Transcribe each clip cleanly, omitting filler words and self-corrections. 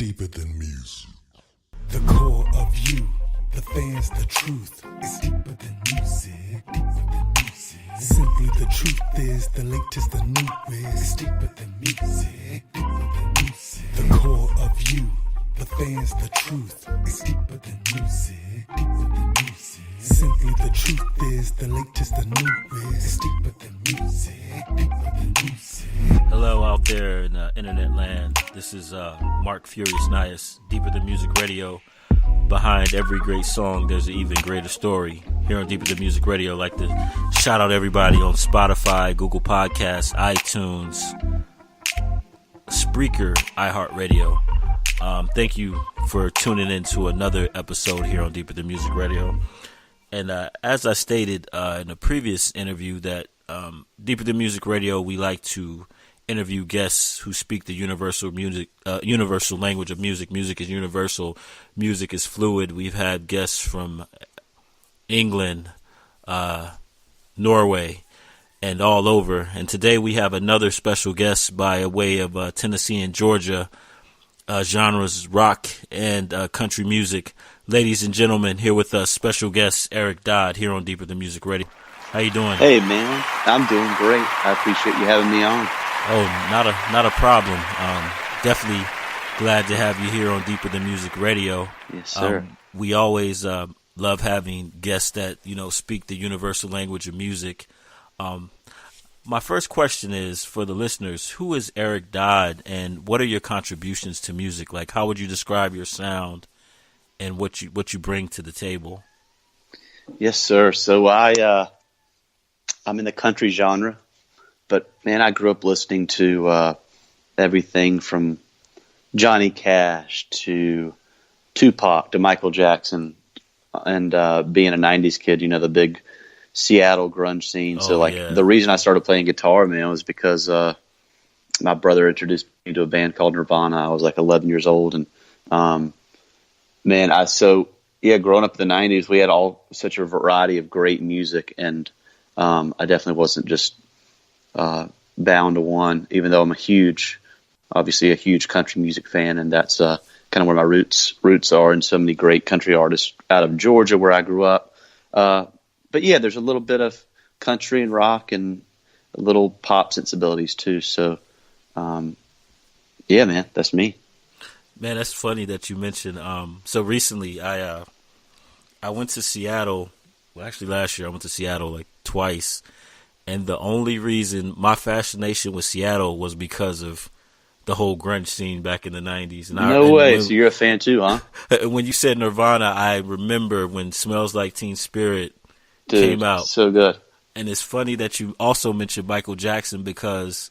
deeper than music. The core of you, the fans, the truth is deeper than music, deeper than music. Simply the truth is the latest, the newest. It's deeper than music, deeper than music. The core of you, the fans, the truth is deeper than music, deeper than music. Simply the truth is the latest, the newest. It's deeper than music, deeper than music. Hello out there in internet land. This is Mark Furious Nias, Deeper Than Music Radio. Behind every great song, there's an even greater story. Here on Deeper Than Music Radio, I'd like to shout out everybody on Spotify, Google Podcasts, iTunes, Spreaker, iHeartRadio. Thank you for tuning in to another episode here on Deeper Than Music Radio. And as I stated in a previous interview that Deeper Than Music Radio, we like to interview guests who speak the universal language of music. Music is universal. Music is fluid. We've had guests from England, Norway, and all over. And today we have another special guest by way of Tennessee and Georgia, genres rock and country music. Ladies and gentlemen, here with us, special guest Eric Dodd here on Deeper Than Music Radio. How you doing? Hey man, I'm doing great. I appreciate you having me on. Oh, not a problem. Definitely glad to have you here on Deeper Than Music Radio. Yes, sir. We always love having guests that speak the universal language of music. My first question is for the listeners: who is Eric Dodd, and what are your contributions to music? Like, how would you describe your sound and what you bring to the table? Yes, sir. So I'm in the country genre. But, man, I grew up listening to everything from Johnny Cash to Tupac to Michael Jackson and being a 90s kid, the big Seattle grunge scene. The reason I started playing guitar, man, was because my brother introduced me to a band called Nirvana. I was like 11 years old. And, growing up in the 90s, we had such a variety of great music. And I definitely wasn't just bound to one, even though I'm obviously a huge country music fan, and that's kind of where my roots are, and so many great country artists out of Georgia where I grew up. But yeah, there's a little bit of country and rock and a little pop sensibilities too. So, yeah, man, that's me. Man, that's funny that you mentioned. So recently, I went to Seattle. Well, actually, last year I went to Seattle like twice. And the only reason my fascination with Seattle was because of the whole grunge scene back in the 90s. No way. So you're a fan too, huh? When you said Nirvana, I remember when Smells Like Teen Spirit came out. So good. And it's funny that you also mentioned Michael Jackson because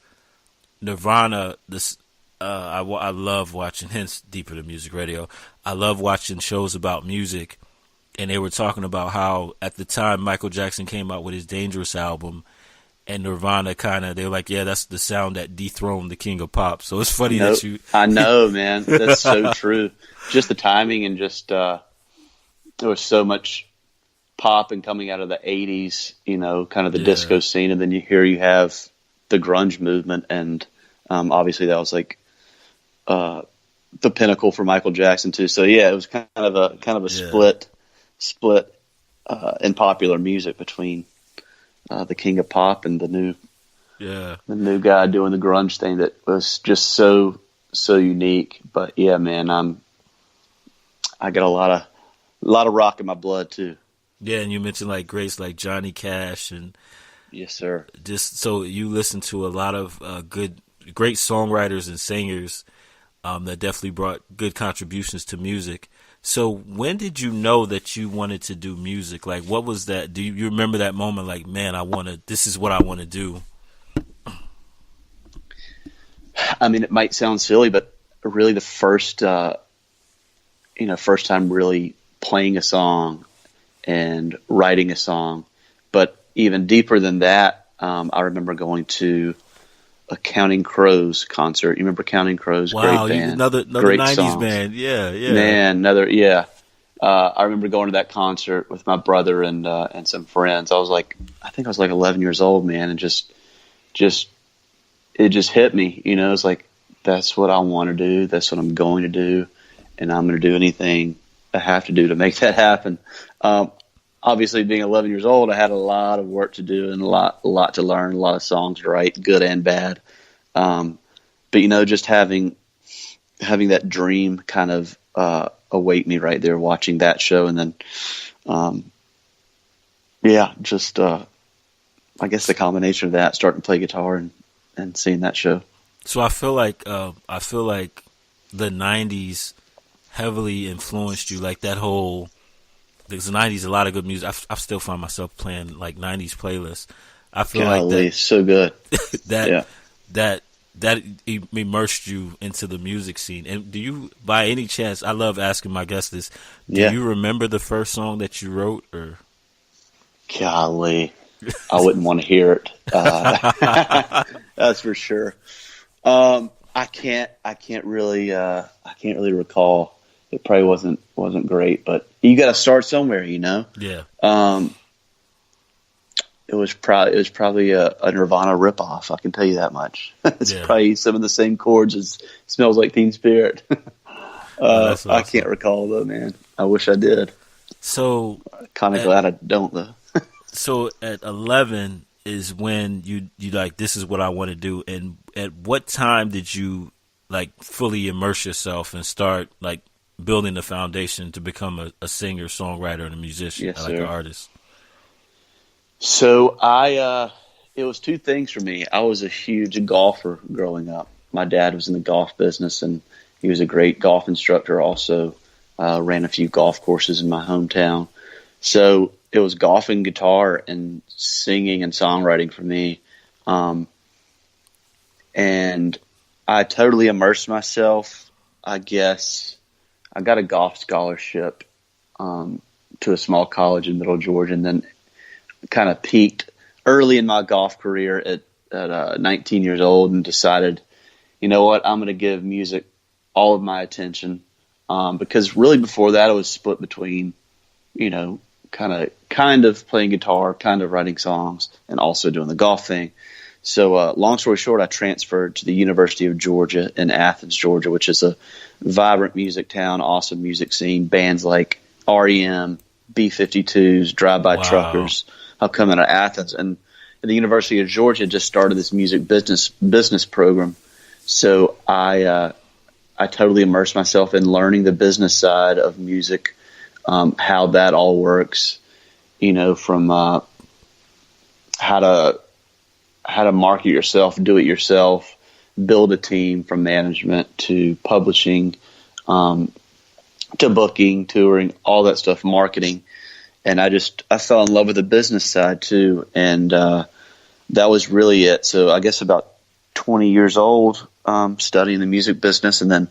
Nirvana, I love watching, hence Deeper Than Music Radio, I love watching shows about music. And they were talking about how at the time Michael Jackson came out with his Dangerous album, and Nirvana they were like, yeah, that's the sound that dethroned the king of pop. So it's funny that you... I know, man. That's so true. Just the timing and just there was so much pop and coming out of the 80s, kind of the disco scene. And then you have the grunge movement. And obviously that was like the pinnacle for Michael Jackson too. So yeah, it was kind of a split in popular music between the king of pop and the new guy doing the grunge thing that was just so unique. But yeah, man, I got a lot of rock in my blood too. Yeah, and you mentioned like greats like Johnny Cash and yes, sir. Just so you listen to a lot of great songwriters and singers that definitely brought good contributions to music. So when did you know that you wanted to do music? Like, what was that? Do you remember that moment? Like, man, this is what I want to do. I mean, it might sound silly, but really the first time really playing a song and writing a song. But even deeper than that, I remember going to a Counting Crows concert. You remember Counting Crows? Wow, great band. Another great 90s songs. band. Yeah. Man, I remember going to that concert with my brother and some friends. I think I was like 11 years old, man, and it just hit me. It's like that's what I want to do. That's what I'm going to do. And I'm going to do anything I have to do to make that happen. Obviously, being 11 years old, I had a lot of work to do and a lot to learn, a lot of songs to write, good and bad. But, just having that dream kind of await me right there watching that show. And then, I guess the combination of that, starting to play guitar and seeing that show. So I feel like the 90s heavily influenced you, like that whole, because the 90s, a lot of good music. I still find myself playing like 90s playlists. I feel like that, so good. that immersed you into the music scene. And do you, by any chance, I love asking my guests this, do you remember the first song that you wrote? Or golly, I wouldn't want to hear it. That's for sure. I can't really recall. It probably wasn't great, but you got to start somewhere, Yeah. It was probably a Nirvana ripoff. I can tell you that much. It's probably some of the same chords as "Smells Like Teen Spirit." Awesome. I can't recall though, man. I wish I did. So kind of glad I don't though. So at 11 is when you like, this is what I want to do. And at what time did you like fully immerse yourself and start like building the foundation to become a singer, songwriter, and a musician, like an artist? So it was two things for me. I was a huge golfer growing up. My dad was in the golf business, and he was a great golf instructor. Also, ran a few golf courses in my hometown. So it was golfing, guitar, and singing and songwriting for me. And I totally immersed myself. I guess I got a golf scholarship to a small college in Middle Georgia, and then kind of peaked early in my golf career at 19 years old, and decided, you know what, I'm going to give music all of my attention, because really before that I was split between, kind of playing guitar, kind of writing songs, and also doing the golf thing. So long story short, I transferred to the University of Georgia in Athens, Georgia, which is a vibrant music town, awesome music scene, bands like R.E.M, B-52s, Drive-By Truckers have come out of Athens. And the University of Georgia just started this music business program. So I totally immersed myself in learning the business side of music, how that all works, from how to market yourself, do it yourself, build a team, from management to publishing, to booking, touring, all that stuff, marketing. And I fell in love with the business side too. And that was really it. So I guess about 20 years old, studying the music business, and then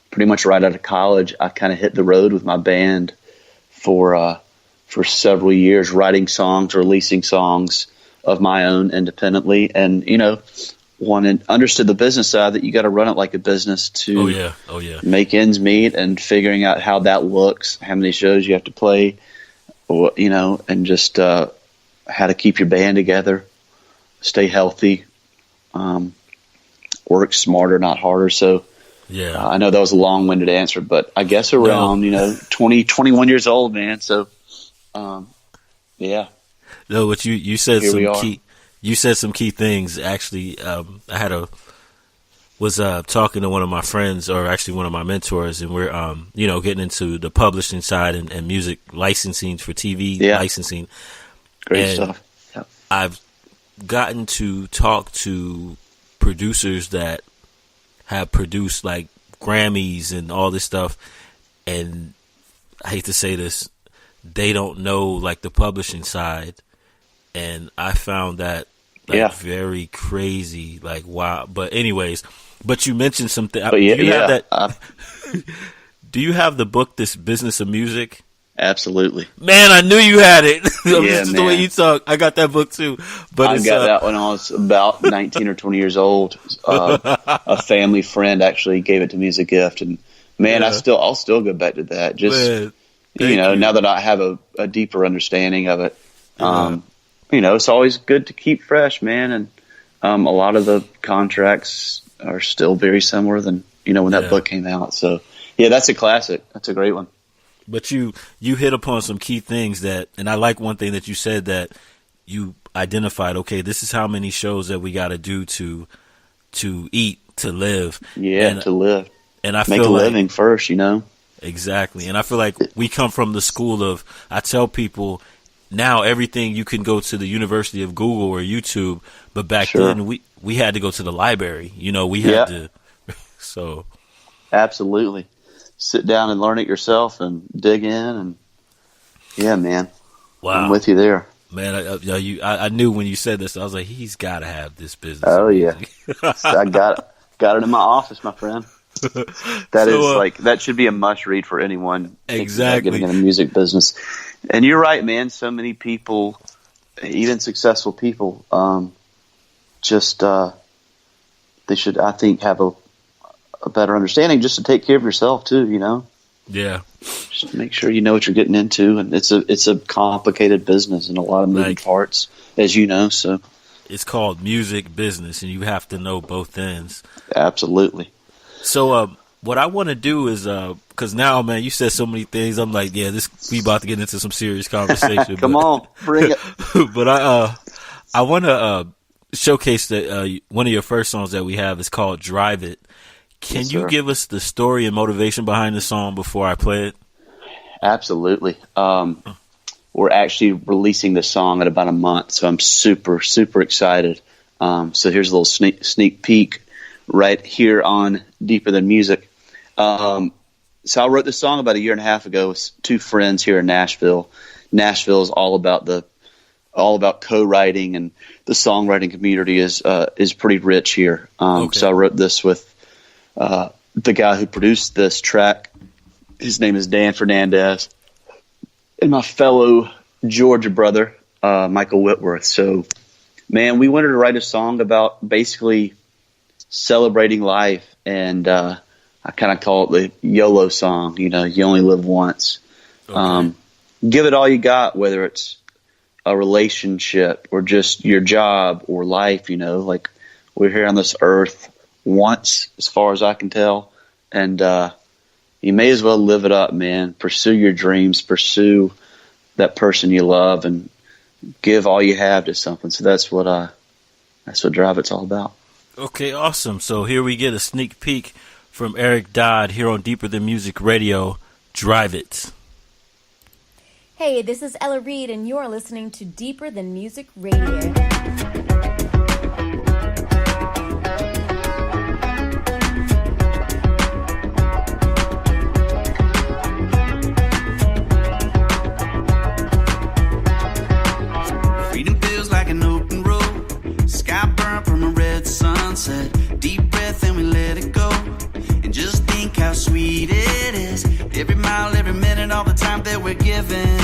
pretty much right out of college, I kind of hit the road with my band for several years, writing songs, releasing songs of my own independently, and understood the business side, that you got to run it like a business to make ends meet, and figuring out how that looks, how many shows you have to play, and just how to keep your band together, stay healthy, work smarter, not harder. So I know that was a long-winded answer, but I guess around 20, 21 years old, man. So No, but you said some key things. Actually, I was talking to one of my friends, or actually one of my mentors, and we're getting into the publishing side and music licensing for TV licensing. Great stuff. Yep. I've gotten to talk to producers that have produced like Grammys and all this stuff, and I hate to say this, they don't know like the publishing side. And I found that very crazy, like, wow. But anyways, you mentioned something. Do you have that? Do you have the book, This Business of Music? Absolutely. Man, I knew you had it. Just the way you talk. I got that book too. But I got that when I was about 19 or 20 years old. A family friend actually gave it to me as a gift, and man, I'll still go back to that. Just now that I have a deeper understanding of it. It's always good to keep fresh, man. And a lot of the contracts are still very similar than, when that book came out. So yeah, that's a classic. That's a great one. But you hit upon some key things and I like one thing that you said, that you identified, okay, this is how many shows that we got to do to eat, to live. Yeah, to live. And I make feel a living first, Exactly. And I feel like we come from the school of, I tell people now everything you can go to the University of Google or YouTube, but back then we had to go to the library. We had to. So. Absolutely. Sit down and learn it yourself and dig in, and yeah, man. Wow. I'm with you there. Man, I knew when you said this, I was like, he's got to have this business. Oh yeah, I got it in my office, my friend. That should be a must read for anyone exactly getting in the music business. And you're right, man. So many people, even successful people, they should, I think, have a better understanding just to take care of yourself too. Yeah. Just make sure you know what you're getting into, and it's a complicated business and a lot of moving parts, as you know. So it's called music business, and you have to know both ends. Absolutely. So what I want to do is, because now, man, you said so many things. I'm like, yeah, we about to get into some serious conversation. Come on, bring it. But I want to showcase that one of your first songs that we have is called "Drive It." Can you give us the story and motivation behind the song before I play it? Absolutely. We're actually releasing the song in about a month, so I'm super, super excited. So here's a little sneak peek right here on Deeper Than Music. So I wrote this song about a year and a half ago with two friends here in Nashville. Nashville is all about co-writing, and the songwriting community is pretty rich here. So I wrote this with the guy who produced this track. His name is Dan Fernandez, and my fellow Georgia brother, Michael Whitworth. So, man, we wanted to write a song about basically celebrating life, and I kind of call it the YOLO song. You only live once. Give it all you got, whether it's a relationship or just your job or life. Like, we're here on this earth once, as far as I can tell, and you may as well live it up, man. Pursue your dreams, pursue that person you love, and give all you have to something. So that's what Drive It's all about. Okay, awesome. So here we get a sneak peek from Eric Dodd here on Deeper Than Music Radio. Drive It. Hey, this is Ella Reed, and you're listening to Deeper Than Music Radio. Sunset, deep breath and we let it go, and just think how sweet it is. Every mile, every minute, all the time that we're given.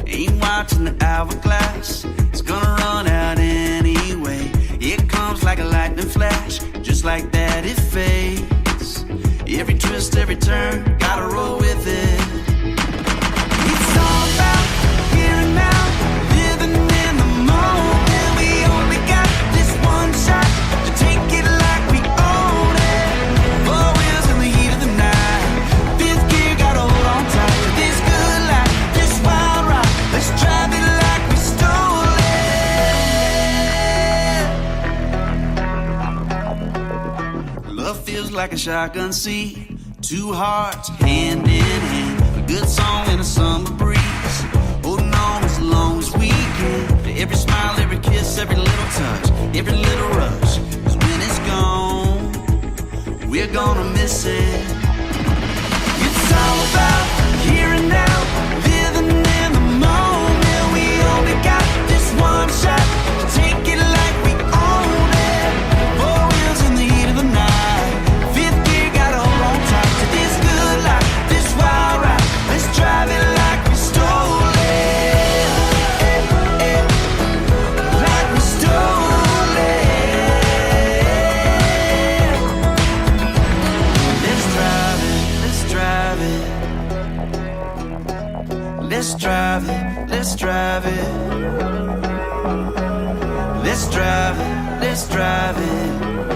Ain't watching the hourglass, it's gonna run out anyway. It comes like a lightning flash, just like that it fades. Every twist, every turn, gotta roll with it. It's all about here and now, living in the moment. We only got this one shot to take it like we own it. Four wheels in the heat of the night, fifth gear, gotta hold on tight to this good life, this wild ride. Let's drive it like we stole it. Love feels like a shotgun seat, two hearts hand in hand, a good song in a summer breeze, holding on as long as we can. To every smile, every kiss, every little touch, every little rush, 'cause when it's gone, we're gonna miss it. It's all about here and now, living in the moment. We only got this one shot to take it like we own it. Four wheels in the heat of the night, fifth gear, gotta hold on tight to this good life, this wild ride. Let's drive it like we stole it, like we stole it. Let's drive it, let's drive it. Let's drive it, let's drive it. Let's drive it, let's drive it.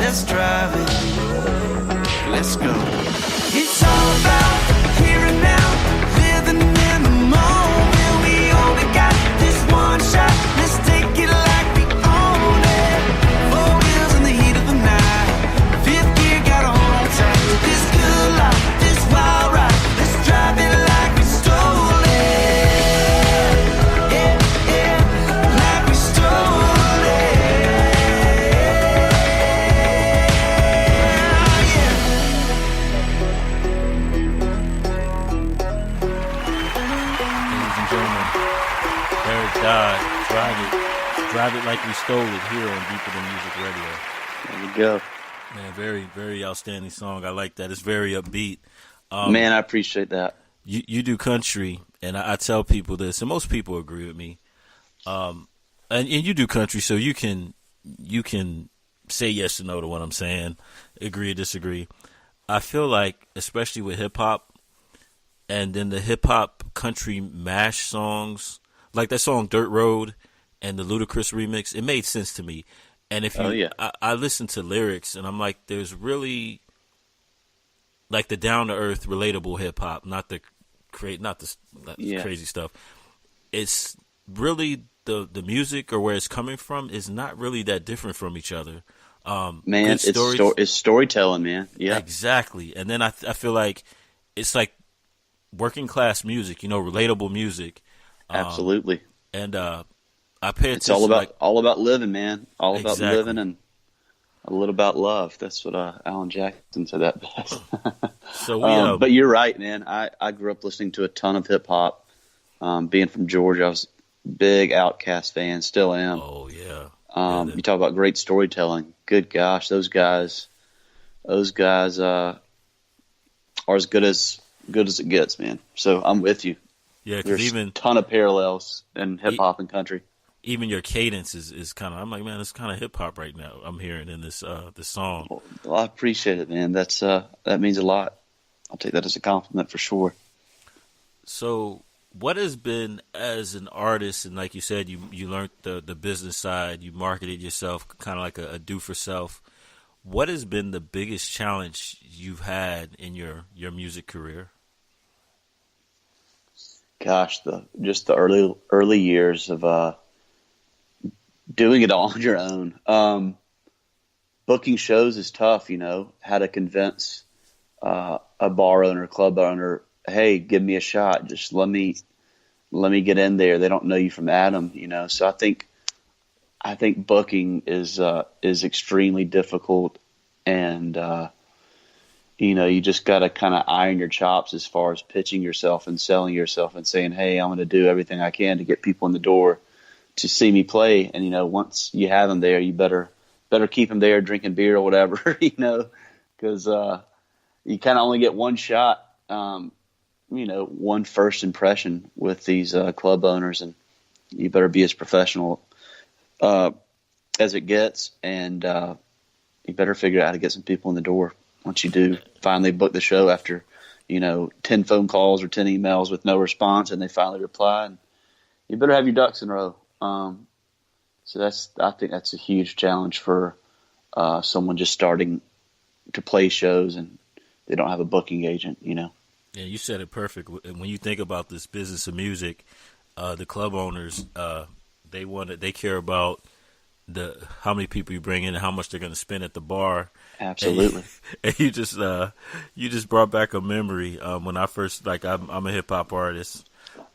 let's drive it. Let's go. It's all about here and now, living in the moment. We only got this one shot. Let's take it like we own it. 4 wheels in the heat of the night. Fifth gear, got a hold on tight. This good life, this wild ride. Let's drive it like we stole it. Yeah, yeah, like we stole it. Ladies and gentlemen, Eric Dodd, Drive It Like We Stole It here on Deeper Than Music Radio. There we go. Man, very, very outstanding song. I like that. It's very upbeat. Man, I appreciate that. You do country, and I tell people this, and most people agree with me. And you do country, so you can say yes or no to what I'm saying, agree or disagree. I feel like, especially with hip hop, and then the hip hop country mash songs, like that song Dirt Road and the Ludacris remix, it made sense to me. And if you, I listen to lyrics, and I'm like, there's really like the down to earth, relatable hip hop, not the crazy stuff. It's really the music or where it's coming from is not really that different from each other. Man, it's storytelling, man. Yeah, exactly. And then I feel like it's like working class music, relatable music. Absolutely. And I pay attention. It's all about living, man. All about living and a little about love. That's what Alan Jackson said that best. So but you're right, man. I grew up listening to a ton of hip hop. Being from Georgia, I was a big Outkast fan, still am. Oh yeah. You talk about great storytelling. Good gosh, those guys are as good as it gets, man. So I'm with you. Yeah, because there's a ton of parallels in hip hop and country. Even your cadence is kind of. I'm like, man, it's kind of hip hop right now. I'm hearing in this song. Well, I appreciate it, man. That means a lot. I'll take that as a compliment for sure. So, what has been as an artist, and like you said, you learned the business side, you marketed yourself, kind of like a do for self. What has been the biggest challenge you've had in your music career? Gosh, just the early years of doing it all on your own. Booking shows is tough, how to convince a bar owner, club owner, hey, give me a shot. Just let me get in there. They don't know you from Adam, So I think booking is extremely difficult, and you just got to kind of iron your chops as far as pitching yourself and selling yourself and saying, hey, I'm going to do everything I can to get people in the door to see me play. And, once you have them there, you better keep them there drinking beer or whatever, because you kind of only get one shot, one first impression with these club owners, and you better be as professional as it gets, and you better figure out how to get some people in the door. Once you do finally book the show after, 10 phone calls or 10 emails with no response, and they finally reply, and you better have your ducks in a row. So I think that's a huge challenge for someone just starting to play shows and they don't have a booking agent, Yeah, you said it perfect. When you think about this business of music, the club owners, they care about how many people you bring in and how much they're going to spend at the bar. Absolutely. And you just brought back a memory. When I first, I'm a hip hop artist.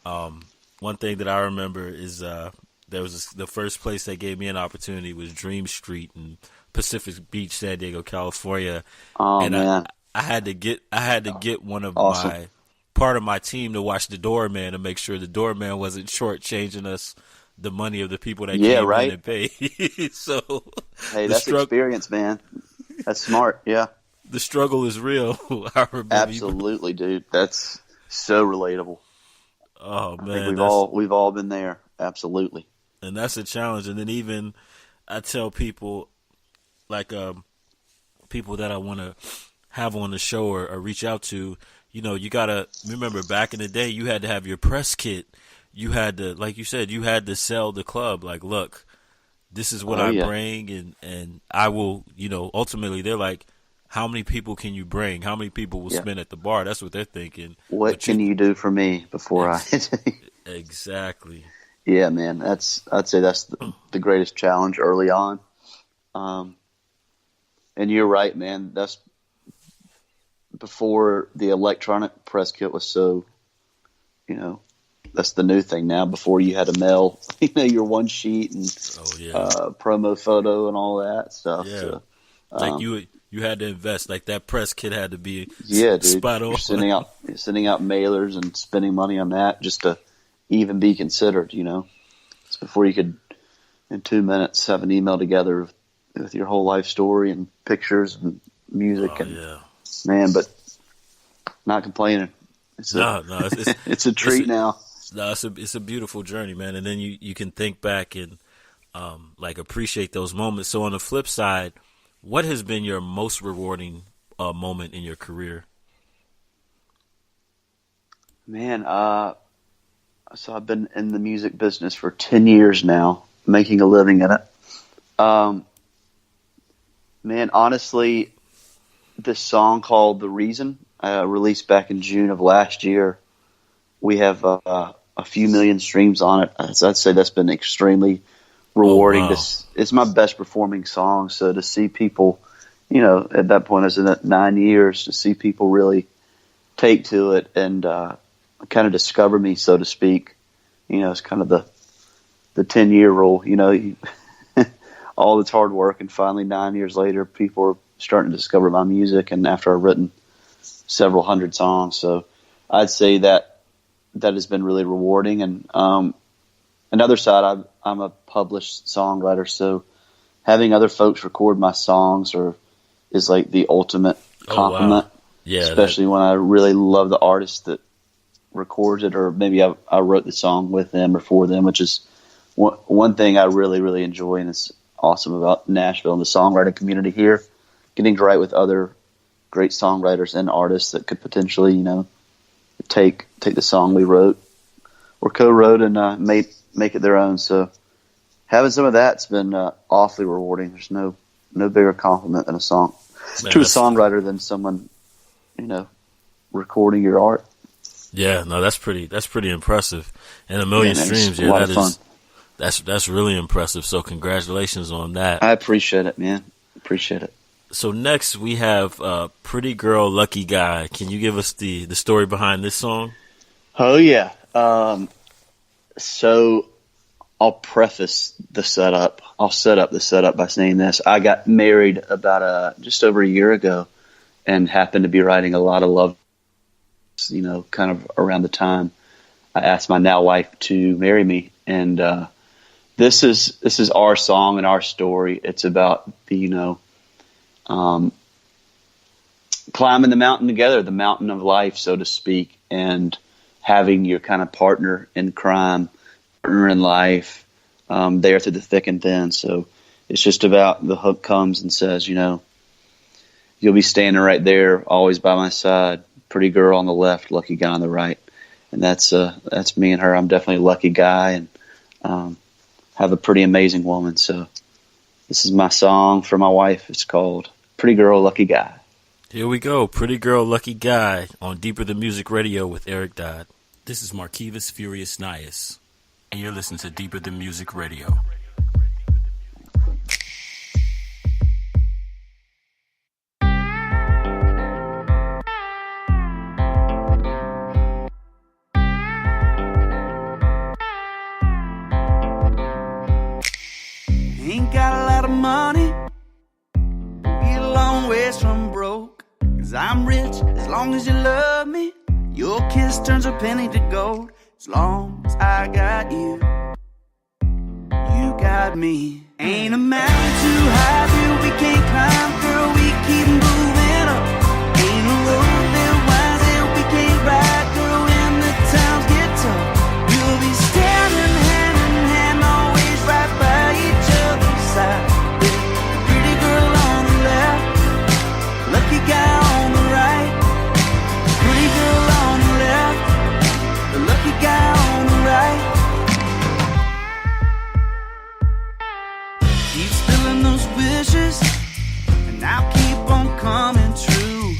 One thing that I remember is the first place they gave me an opportunity was Dream Street in Pacific Beach, San Diego, California. Oh, and man. I had to get one of Awesome. my part of my team to watch the doorman to make sure the doorman wasn't shortchanging us the money of the people that came in and paid. So, hey, that's experience, man. That's smart. Yeah, the struggle is real. I remember absolutely, dude. That's so relatable. Oh man, I think we've all been there. Absolutely, and that's a challenge. And then even I tell people, people that I want to have on the show or reach out to, you gotta remember back in the day, you had to have your press kit. You had to, like you said, you had to sell the club. Like, look, this is what Oh, I yeah. bring, and I will, ultimately they're like, how many people can you bring? How many people will Yeah. spin at the bar? That's what they're thinking. What But can you do for me before I? Exactly. Yeah, man. I'd say that's the greatest challenge early on. And you're right, man. That's before the electronic press kit was so, that's the new thing now. Before you had to mail, your one sheet and promo photo and all that stuff. Yeah. So, Like you had to invest. Like that press kit had to be dude, spot on. You're sending out mailers and spending money on that just to even be considered. It's before you could in 2 minutes have an email together with your whole life story and pictures and music man, but not complaining. It's it's a treat now. No, it's a beautiful journey, man. And then you can think back and appreciate those moments. So on the flip side, what has been your most rewarding moment in your career? Man, so I've been in the music business for 10 years now, making a living in it. Man, honestly, this song called "The Reason," released back in June of last year, we have a few million streams on it. So I'd say that's been extremely rewarding. Oh, wow. It's my best performing song. So to see people, at that point I was in it 9 years, to see people really take to it and kind of discover me, so to speak. It's kind of the 10-year rule. All this hard work, and finally 9 years later, people are starting to discover my music. And after I've written several hundred songs, so I'd say that has been really rewarding. And another side, I'm a published songwriter, so having other folks record my songs is like the ultimate compliment. Wow. Yeah, especially when I really love the artist that records it, or maybe I wrote the song with them or for them, which is one thing I really, really enjoy, and it's awesome about Nashville and the songwriting community here, getting to write with other great songwriters and artists that could potentially, take the song we wrote or co-wrote and make it their own. So having some of that's been awfully rewarding. There's no bigger compliment than a songwriter than someone, recording your art. Yeah, no, that's pretty impressive. And 1 million streams, that is that's really impressive. So congratulations on that. I appreciate it, man. Appreciate it. So next we have Pretty Girl, Lucky Guy. Can you give us the story behind this song? Oh yeah. So I'll preface the setup. I'll set up the setup by saying this. I got married about just over a year ago, and happened to be writing a lot of love, kind of around the time I asked my now wife to marry me. And this is our song and our story. It's about the climbing the mountain together, the mountain of life, so to speak, and having your kind of partner in crime, partner in life, there through the thick and thin. So it's just about the hook comes and says, you'll be standing right there, always by my side. Pretty girl on the left, lucky guy on the right. And that's me and her. I'm definitely a lucky guy, and have a pretty amazing woman. So this is my song for my wife. It's called Pretty Girl, Lucky Guy. Here we go. Pretty Girl, Lucky Guy on Deeper Than Music Radio with Eric Dodd. This is Marquivas Furious Nias, and you're listening to Deeper Than Music Radio. Ain't got a lot of money, be a long ways from broke. 'Cause I'm rich as long as you love me. Your kiss turns a penny to gold. As long as I got you, you got me. Ain't a mountain too high that we can't climb, girl, we keep moving up. Ain't a road that winds that we can't ride, girl, when the times get tough. We'll be standing hand in hand, always right by each other's side. With the pretty girl on the left, lucky guy on the right. Pretty girl on the left, the lucky guy on the right. wishes, and I'll keep on coming true.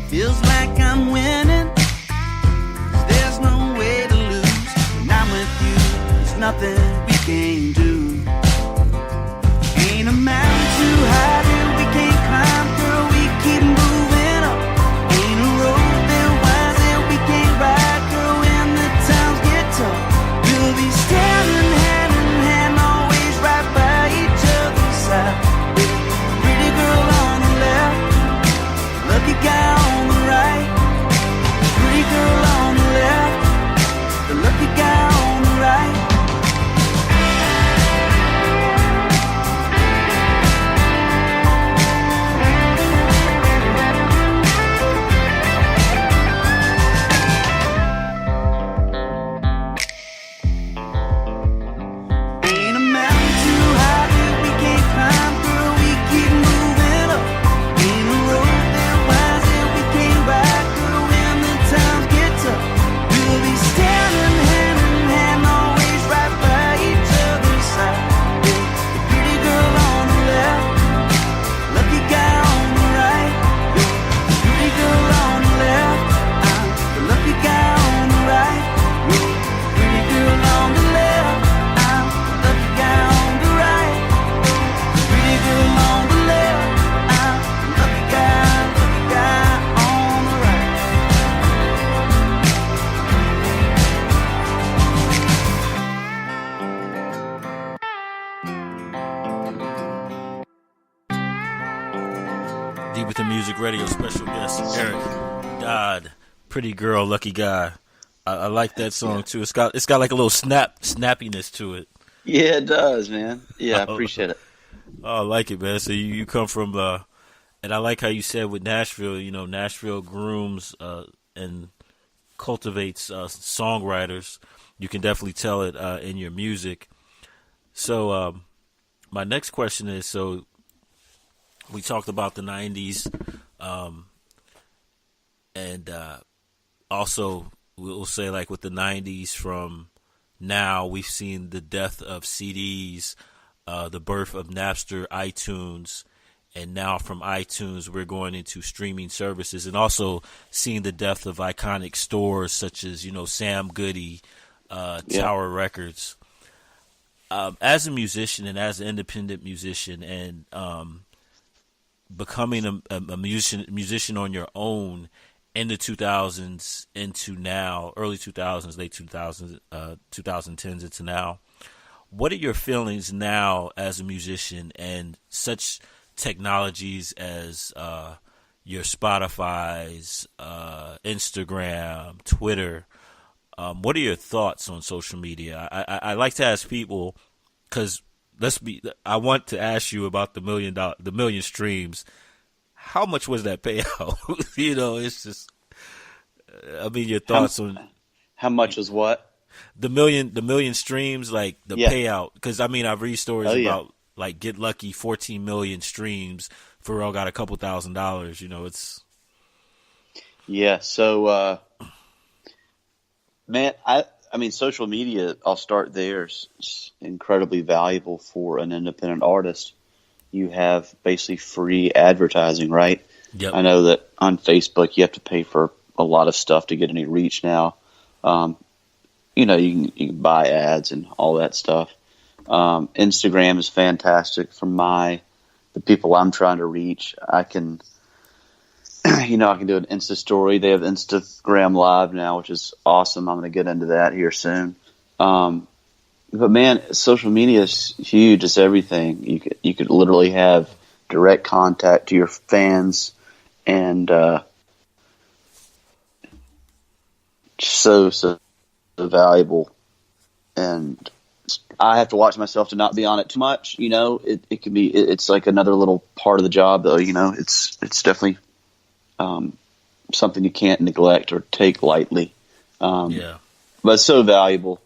Feels like I'm winning, 'cause there's no way to lose. When I'm with you, there's nothing we can't do. Ain't a mountain too high that we can't climb, girl, we keep moving up. Ain't a road that winds that we can't ride, girl, when the times get tough. We'll be standing hand in hand, always right by each other's side. Pretty girl on the left, lucky guy on the right. Pretty girl on the left, the lucky guy on the right. Ain't a mountain too high that we can't climb, girl, we keep moving up. Ain't a road that winds that we can't ride, girl, when the times get tough. We'll be standing hand in hand, always right by each other's side. Yeah, the pretty girl on the left, lucky guy on the right. Yeah, the pretty girl on the left, I'm the lucky guy on the right. Yeah, the pretty girl on the left, I'm the lucky guy on the right. The pretty girl on the left, I'm the lucky guy on the right. Deep Within Music Radio special guest Eric Dodd, Pretty Girl, Lucky Guy. I like that song too. It's got like a little snappiness to it. Yeah, it does, man. Yeah, I appreciate it. Oh, I like it, man. So you come from, and I like how you said with Nashville. You know, Nashville grooms and cultivates songwriters. You can definitely tell it in your music. So my next question is: so we talked about the '90s, and also we'll say like with the '90s from now, we've seen the death of CDs, the birth of Napster, iTunes, and now from iTunes we're going into streaming services, and also seeing the death of iconic stores such as, you know, Sam Goody, Tower Records. As a musician and as an independent musician, and becoming a musician on your own in the 2000s into now, early 2000s, late 2000s, 2010s into now, what are your feelings now as a musician and such technologies as your Spotify's, Instagram, Twitter? What are your thoughts on social media? I like to ask people, because I want to ask you about the million streams. How much was that payout? You know, it's just, I mean, your thoughts on How much was what? the million streams, like the payout. Because I mean, I've read stories about like Get Lucky, 14 million streams. Pharrell got a couple $1,000s. You know, it's So, man, I mean, social media, I'll start there, is incredibly valuable for an independent artist. You have basically free advertising, right? Yep. I know that on Facebook you have to pay for a lot of stuff to get any reach now. You know, you can buy ads and all that stuff. Instagram is fantastic for the people I'm trying to reach. I can, you know, I can do an Insta story. They have Instagram Live now, which is awesome. I'm going to get into that here soon. But man, social media is huge. It's everything. You could literally have direct contact to your fans, and so valuable. And I have to watch myself to not be on it too much. You know, it can be. It's like another little part of the job, though. You know, it's definitely something you can't neglect or take lightly. But it's so valuable.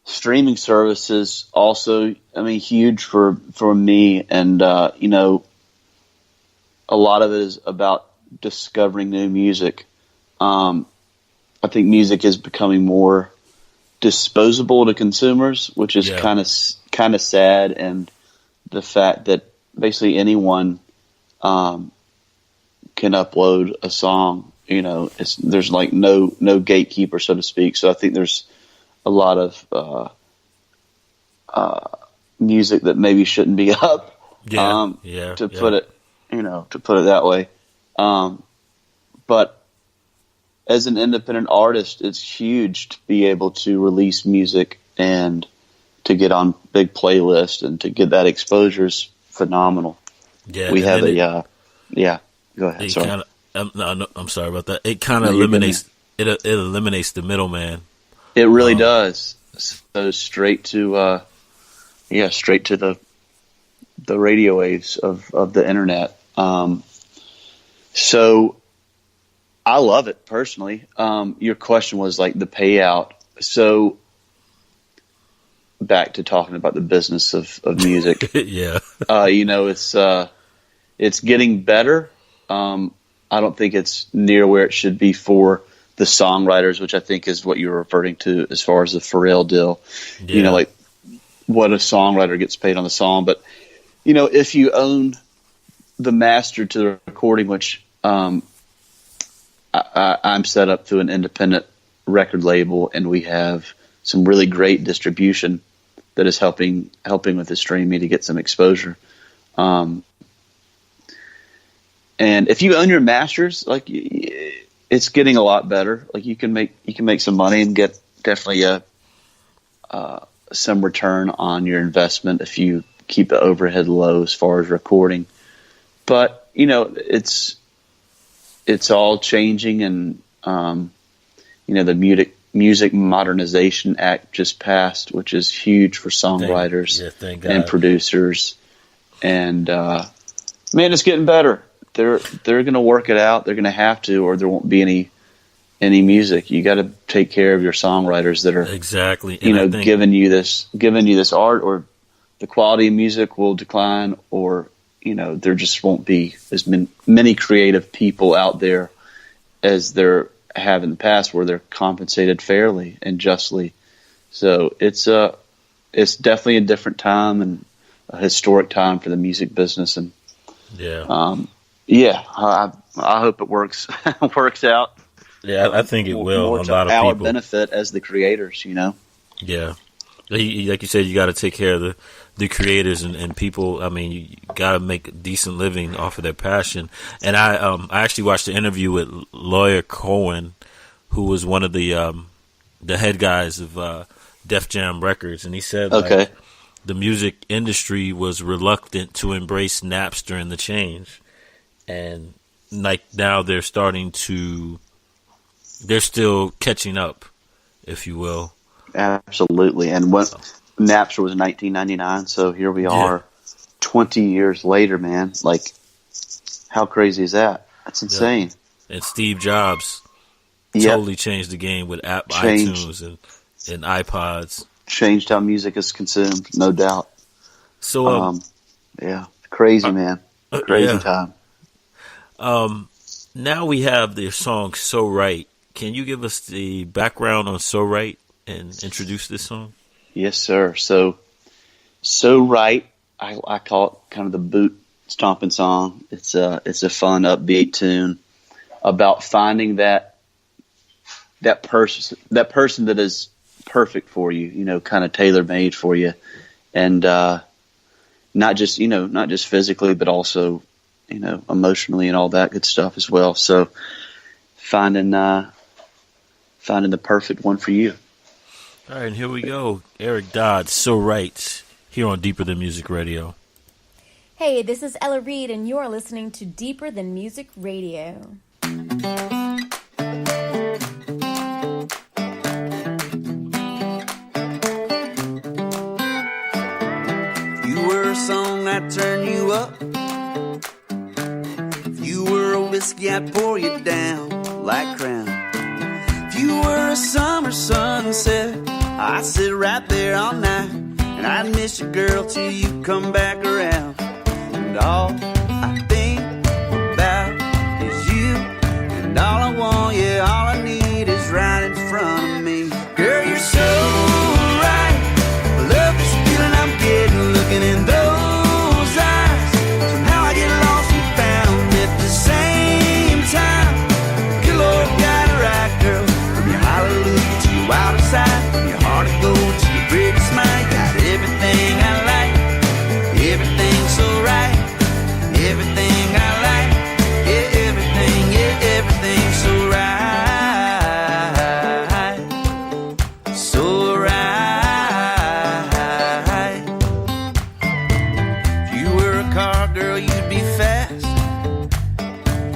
Streaming services also, I mean, huge for me. And, you know, a lot of it is about discovering new music. I think music is becoming more disposable to consumers, which is kind of sad. And the fact that basically anyone can upload a song. You know, there's like no gatekeeper, so to speak. So I think there's a lot of music that maybe shouldn't be up. To put it, to put it that way. But as an independent artist, it's huge to be able to release music and to get on big playlists and to get that exposure is phenomenal. Yeah, we have go ahead. Sorry. I'm sorry about that. It kind of eliminates it eliminates the middleman. It really does. So straight to the radio waves of the internet. So I love it personally. Your question was like the payout. So back to talking about the business of music. Yeah. It's getting better. I don't think it's near where it should be for the songwriters, which I think is what you're referring to as far as the Pharrell deal. Yeah. Like what a songwriter gets paid on the song. But, if you own the master to the recording, which I'm set up through an independent record label, and we have some really great distribution that is helping with the streaming to get some exposure. And if you own your masters, like it's getting a lot better. Like you can make some money and get definitely some return on your investment if you keep the overhead low as far as recording. But it's all changing, and the Music Modernization Act just passed, which is huge for songwriters and producers. And man, it's getting better. They're going to work it out. They're going to have to, or there won't be any music. You got to take care of your songwriters that are giving you this art, or the quality of music will decline, or there just won't be as many creative people out there as there have in the past, where they're compensated fairly and justly. So it's definitely a different time and a historic time for the music business. And I hope it works out. Yeah, I think it will. More a to lot of our people benefit as the creators, Yeah, like you said, you got to take care of the creators and people. I mean, you got to make a decent living off of their passion. And I actually watched an interview with Lawyer Cohen, who was one of the head guys of Def Jam Records, and he said the music industry was reluctant to embrace Napster and the change, and like now they're still catching up, if you will. Absolutely. And when Napster was 1999, so here we are 20 years later, man. Like, how crazy is that? That's insane. And Steve Jobs totally changed the game with iTunes and iPods. Changed how music is consumed, no doubt. So, crazy, man. Crazy time. Now we have their song So Right. Can you give us the background on So Right and introduce this song? Yes, sir. So Right, I call it kind of the boot stomping song. It's a fun, upbeat tune about finding that person that is perfect for you, kind of tailor made for you, and not just physically, but also emotionally and all that good stuff as well. So finding the perfect one for you. All right, and here we go. Eric Dodd, So Right, here on Deeper Than Music Radio. Hey, this is Ella Reed, and you're listening to Deeper Than Music Radio. You were a song that turned you up. If you were a whiskey, I'd pour you down like Crown. If you were a summer sunset, I'd sit right there all night, and I'd miss you, girl, till you come back around. And all I think about is you, and all I want, all I need is right in front of me. Girl, you're so right. I love this feeling I'm getting, looking in those girl, you'd be fast.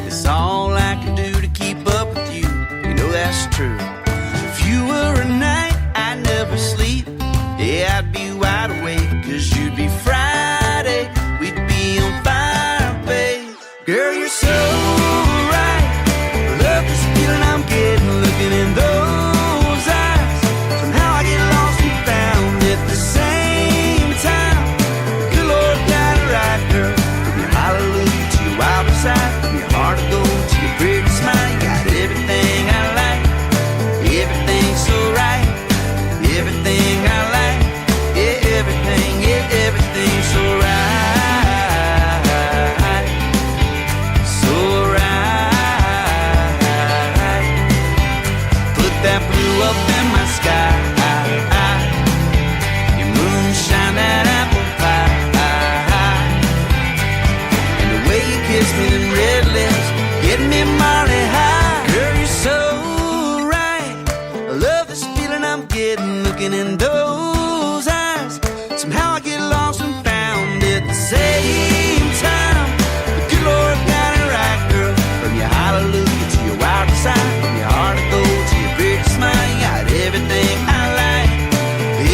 It's all I can do to keep up with you. You know that's true. If you were a night I'd never sleep, yeah, I'd be wide awake. Cause you'd be Friday, we'd be on fire, babe. Girl, you're so right. Love this feeling I'm getting, looking in those eyes. Somehow I get lost and found at the same time. Good Lord got it right, girl. From your hallelujah to your wild side, from your heart of gold to your pretty smile. You got everything I like, everything so right, everything I like, yeah, everything so right, so right. Put that blue up in my sky, your moonshine, that apple pie, and the way you kiss me, them red lips, getting me mighty high. Girl, you're so right. I love this feeling I'm getting, looking in those eyes. Somehow I get lost and found at the same time. The good Lord got it right, girl. From your hallelujah to your wild side, from your heart of gold to your pretty smile. You got everything I like,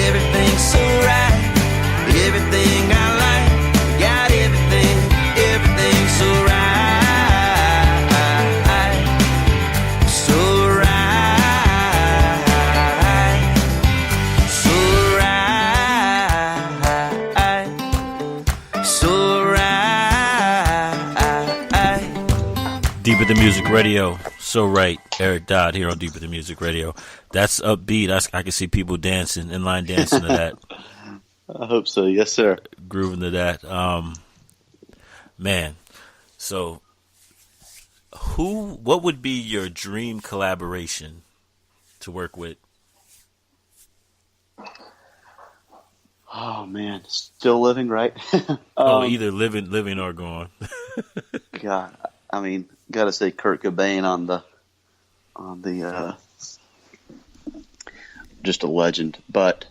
everything so right, everything I like. You got everything so right, so right, so right, so right. Deeper Than Music Radio. So right. Eric Dodd here on Deeper Than Music Radio. That's upbeat. I can see people dancing, in line dancing to that. I hope so. Yes, sir. Grooving to that. Man. So what would be your dream collaboration to work with? Oh man, still living, right? Either living or gone. God, I mean, gotta say Kurt Cobain on the just a legend. But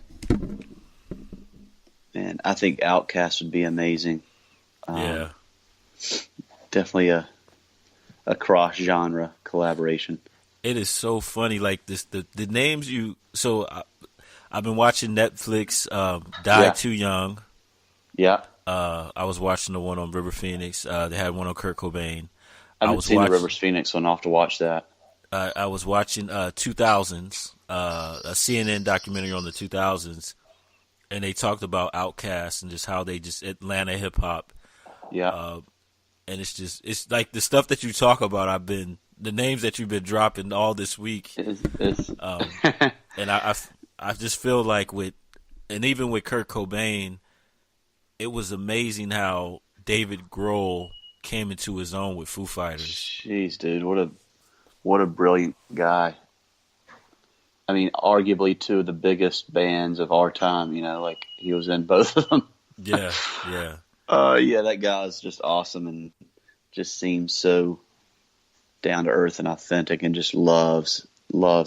man, I think Outkast would be amazing. Yeah, definitely a cross genre collaboration. it is so funny. Like this, the names you. So I've been watching Netflix. Die Too Young. Yeah. I was watching the one on River Phoenix. They had one on Kurt Cobain. I haven't seen the River Phoenix one. I'll have to watch that. I was watching 2000s, a CNN documentary on the 2000s, and they talked about Outkast and just how they just Atlanta hip hop. Yeah. And it's like the stuff that you talk about. The names that you've been dropping all this week. And I just feel like even with Kurt Cobain, it was amazing how David Grohl came into his own with Foo Fighters. Jeez, dude, what a brilliant guy. I mean, arguably two of the biggest bands of our time. You know, like he was in both of them. Yeah. Yeah, that guy is just awesome and just seems so down to earth and authentic and just loves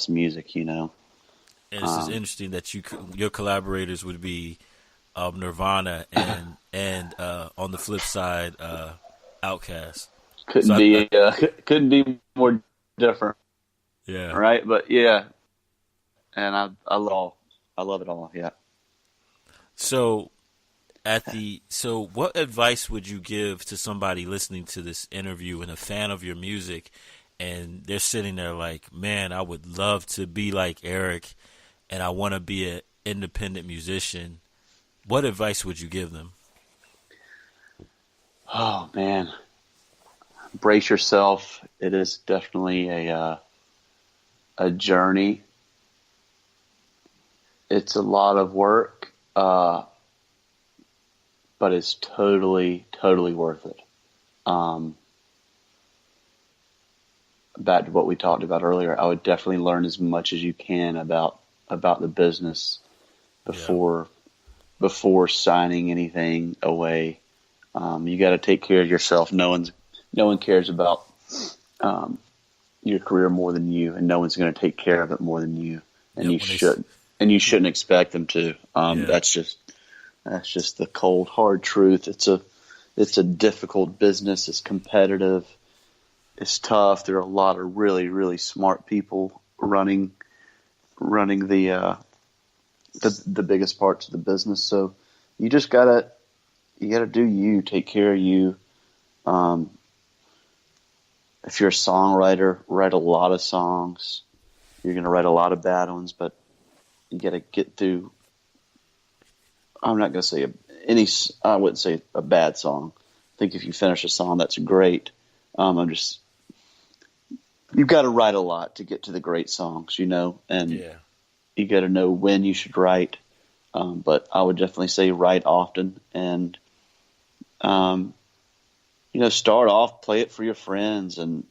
music. You know. And it's just interesting that your collaborators would be Nirvana and on the flip side, Outkast. Couldn't be more different. Yeah. Right, but yeah, and I love it all. Yeah. So, what advice would you give to somebody listening to this interview and a fan of your music, and they're sitting there like, man, I would love to be like Eric, and I want to be an independent musician. What advice would you give them? Oh man, brace yourself. It is definitely a journey. It's a lot of work, but it's totally worth it. Back to what we talked about earlier, I would definitely learn as much as you can about the business before signing anything away. You got to take care of yourself. No one cares about your career more than you, and no one's going to take care of it more than you. And you shouldn't expect them to. That's just the cold hard truth. It's it's a difficult business. It's competitive. It's tough. There are a lot of really, really smart people running the biggest parts of the business. So you just gotta do you, take care of you. If you're a songwriter, write a lot of songs. You're gonna write a lot of bad ones, but you gotta get through. I'm not gonna say I wouldn't say a bad song. I think if you finish a song, that's great. You've got to write a lot to get to the great songs, and you got to know when you should write. But I would definitely say write often, and start off, play it for your friends, and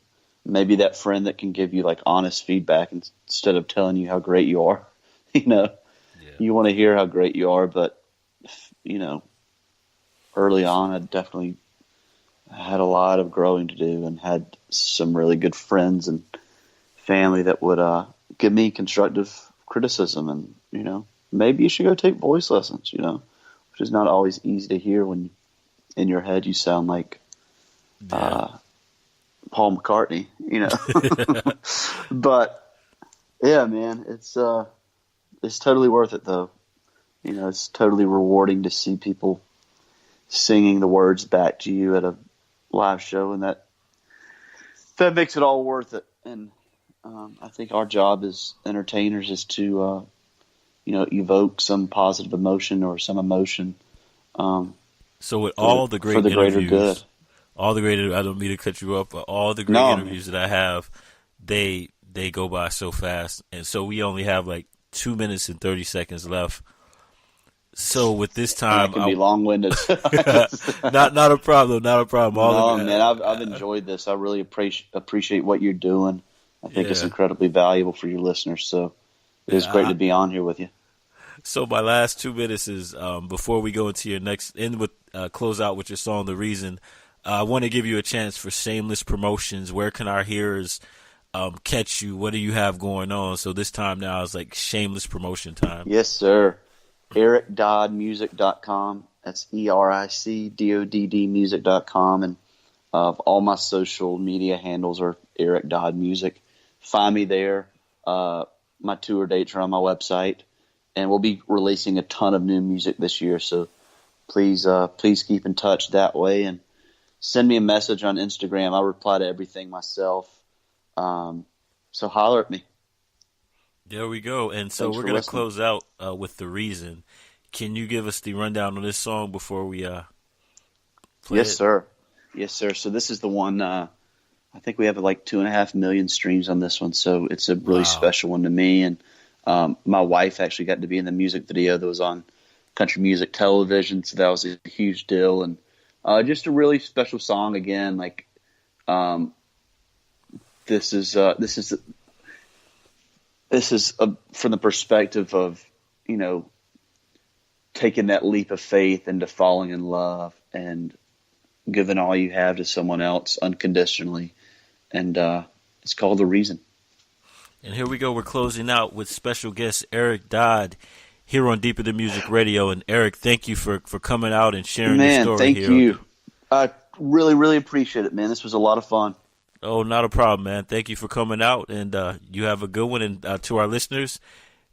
maybe that friend that can give you like honest feedback instead of telling you how great you are. You want to hear how great you are, but early on, I definitely had a lot of growing to do and had some really good friends and family that would give me constructive criticism. And, maybe you should go take voice lessons, which is not always easy to hear when in your head you sound like Paul McCartney, But, yeah, man, it's totally worth it, though. It's totally rewarding to see people singing the words back to you at a live show, and that makes it all worth it. And I think our job as entertainers is to evoke some positive emotion or some emotion. So with all the great for the greater interviews, good, I don't mean to cut you up, but all the great interviews that I have, they go by so fast, and so we only have like 2 minutes and 30 seconds left. So with this time, it can be long-winded. not a problem. Man, I've enjoyed this. I really appreciate what you're doing. I think it's incredibly valuable for your listeners. So it is great to be on here with you. So my last 2 minutes is before we go into your next close out with your song, "The Reason." I want to give you a chance for shameless promotions. Where can our hearers catch you? What do you have going on? So this time now is like shameless promotion time. Yes, sir. EricDoddmusic.com. That's EricDodd music.com. And all my social media handles are Eric Dodd Music. Find me there. My tour dates are on my website. And we'll be releasing a ton of new music this year. So please keep in touch that way. And send me a message on Instagram. I reply to everything myself. So holler at me. There we go. And so we're going to close out with "The Reason." Can you give us the rundown on this song before we play Yes, sir. Yes, sir. So this is the one, I think we have like 2.5 million streams on this one. So it's a really special one to me. And my wife actually got to be in the music video that was on country music television. So that was a huge deal. And just a really special song again. Like this is from the perspective of, taking that leap of faith into falling in love and giving all you have to someone else unconditionally. And it's called "The Reason." And here we go. We're closing out with special guest Eric Dodd here on Deeper Than Music Radio. And Eric, thank you for coming out and sharing your story thank here. Thank you. I really, really appreciate it, man. This was a lot of fun. Oh, not a problem, man. Thank you for coming out, and you have a good one. And to our listeners,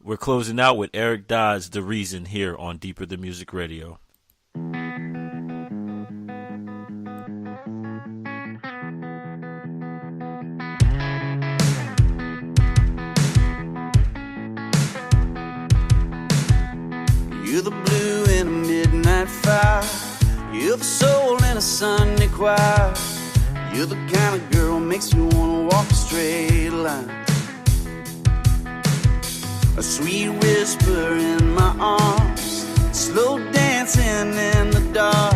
we're closing out with Eric Dodd's "The Reason" here on Deeper Than Music Radio. You're the blue in a midnight fire. You're the soul in a Sunday choir. You're the kind of girl makes me wanna walk a straight line. A sweet whisper in my arms, slow dancing in the dark.